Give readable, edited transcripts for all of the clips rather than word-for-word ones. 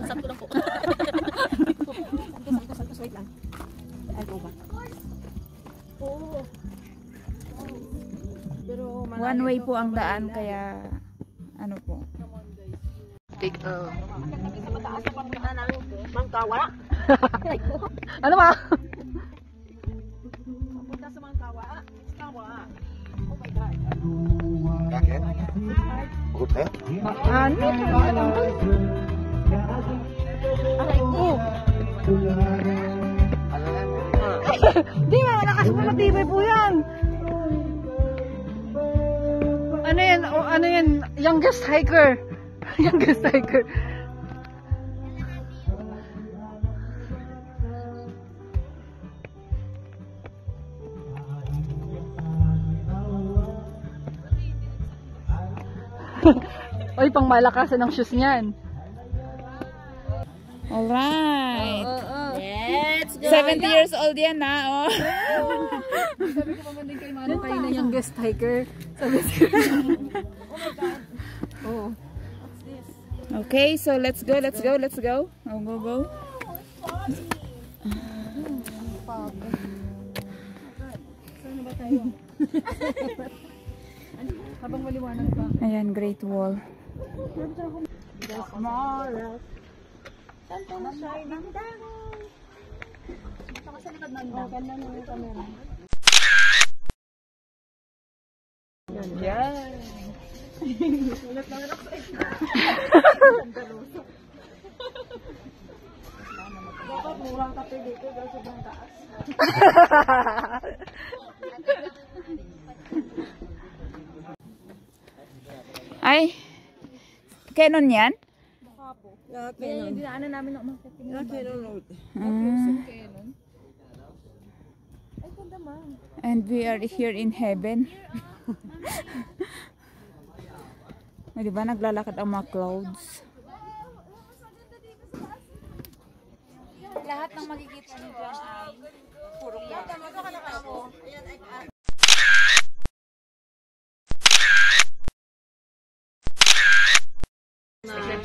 Sakto lang po. Saltos, wait lang. Ay, ko ba? Oo. Pero One way po ang daan, kaya ano po. Take mataas na papunta namin. Mangkawa. Ano ba? Papunta sa Mangkawa. Kawa. Oh my God. Jacket? Hotel? Ano? Aray ko. Di ba, malakas po matibay po yan. Ano yan? O, ano yan? Youngest hiker. Youngest hiker. Oy, pang malakasan ng shoes niyan. Alright. Let's go. 70 years old yan na, oh. Sabi ko pa man din kay Mano, kayo na yung guest hiker. Sabi ko. Oh my God. Oh. What's this? Okay, so let's go, let's go, let's go. Oh, go, go. Saan ba tayo? Habang maliwanag pa. Ayan, Great Wall. Saan na shining down? Saka sa likod ng dam. Ganda ng camera. Yan. Ulat lang ako sa isa. Dapat murang kape dito dahil sobrang taas. Ay, Canon yan? Baka po. Yung dinaanan namin ng umakit. Canon Road. Ah. Ay, ganda man. And we are here in heaven. O, diba, naglalakad ang mga clouds. Lahat ng makikita niyo dyan ay puro clouds.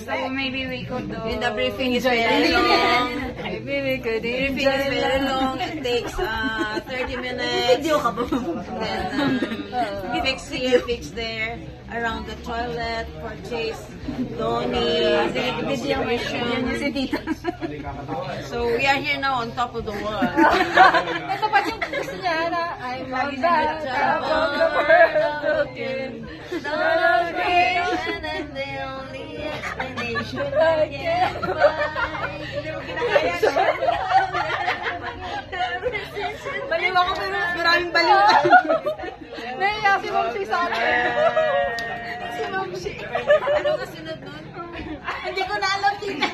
So maybe we could do... The briefing is very long. Maybe we could Briefing is very long. It takes 30 minutes. Video ka ba? Then fix there around the toilet, purchase Donnie, So we are here now on top of the world. Ito pa yung gusto niya na I'm on the top of the world looking. And then the only explanation I can find. Baliw ako pero maraming baliw. Naiya si Mamsi sa akin. Si Mamsi. Ano ka sunod nun? Hindi ko na alam dito.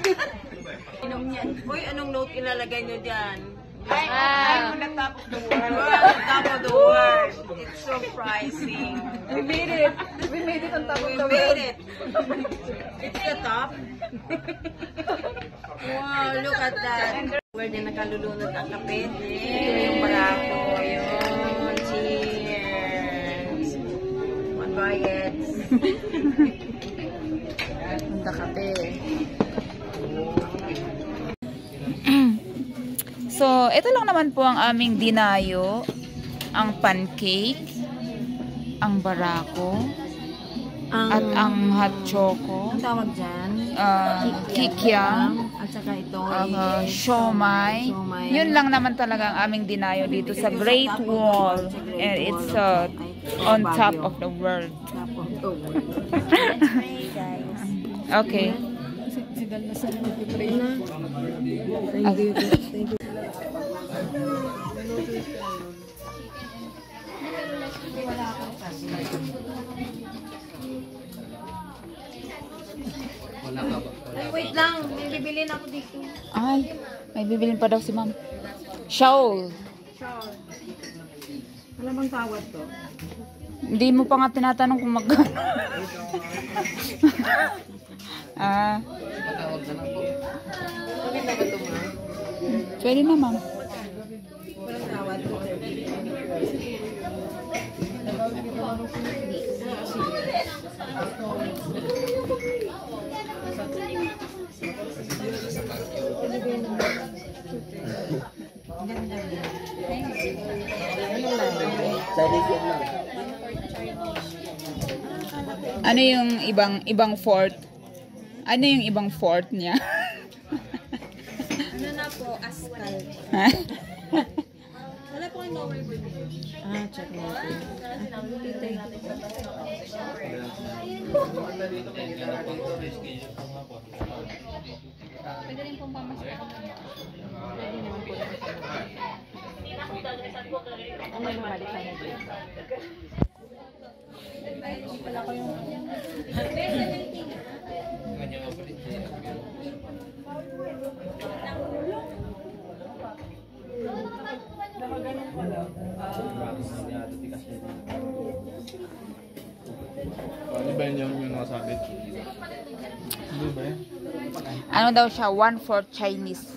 Inom niyan. Uy, anong note ilalagay nyo dyan? I'm on the top of the world. We're on the top of the world. It's surprising. We made it. We made it on top of We the made world. it. It's the top. Wow, look at that. Where din nakalulunod ang kape. Yung barako. Yun. Cheers. One bagets. Punta kape. So, ito lang naman po ang aming dinayo. Ang pancake, ang barako, at ang hot choco, Ang tawag dyan? kikiam, At saka ito siomai. Yun lang naman talaga ang aming dinayo dito sa Great Wall. And it's on top of the world. Top of the world. Okay. Thank you. Thank you. Ay, wait lang. May bibilin ako dito. Ay, may bibilin pa daw si ma'am. Shawl. Wala bang tawad to? Hindi mo pa nga tinatanong kung magkano. Ah. Pwede na, ma'am. Walang tawad to. Ano yung ibang fort? Ano yung ibang fort niya? Ano na po, Askal. Wala po kayong lower bird. Check natin. Pwede rin pong pamasahe. Pwede naman po. Ano yung balik ka na dito? Wala ko yung... Ano ba yun yung nakasabit? Ano ba yun? Ano daw siya? 1/4 Chinese.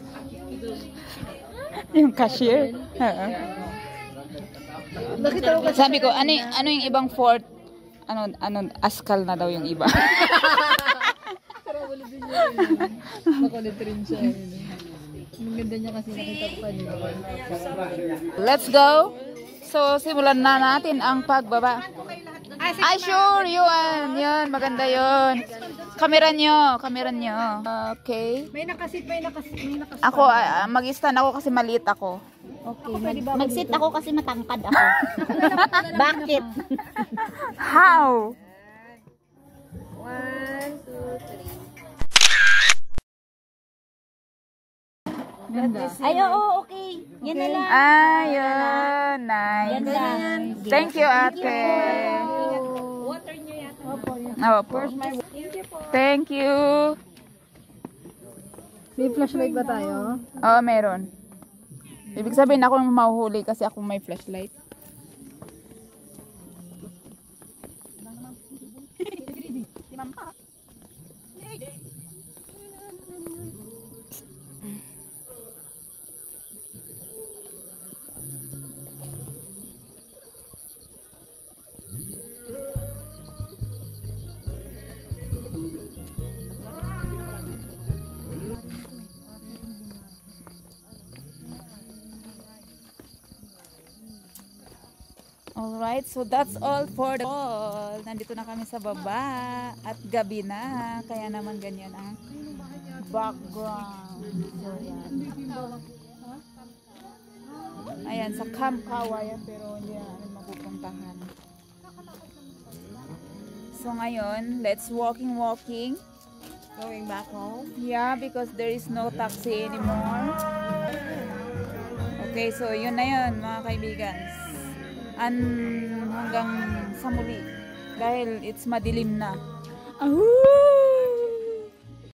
Yung cashier. Sabi ko, ano yung ibang fort? Ano, Askal na daw yung iba. Makulit rin siya. Ang ganda niya kasi nakita ko kanina. Let's go. So, simulan na natin ang pagbaba. Ay, sure, yun. Yun, maganda yun. Kamera nyo. Okay. May nakasit. Ako, mag-stand ako kasi maliit ako. Okay. Mag-sit ako kasi matangkad ako. Bakit? How? 1, 2, 3. Ganda. Ay, oo, okay. Yan na lang. Ayun, nice. Ganda. Thank you, ate. Water nyo yata. Opo. Thank you. May flashlight ba tayo? Oo, meron. Ibig sabihin ako yung mahuhuli kasi ako may flashlight. Alright, so that's all for the all. Nandito na kami sa baba at gabi na. Kaya naman ganyan ang background. So, yan. Ayan, sa Camp Kawayan pero hindi na namin mapupuntahan. So ngayon, let's walking. Going back home. Yeah, because there is no taxi anymore. Okay, so yun na yun mga kaibigan. Hanggang sa muli. Dahil it's madilim na. Ahoo!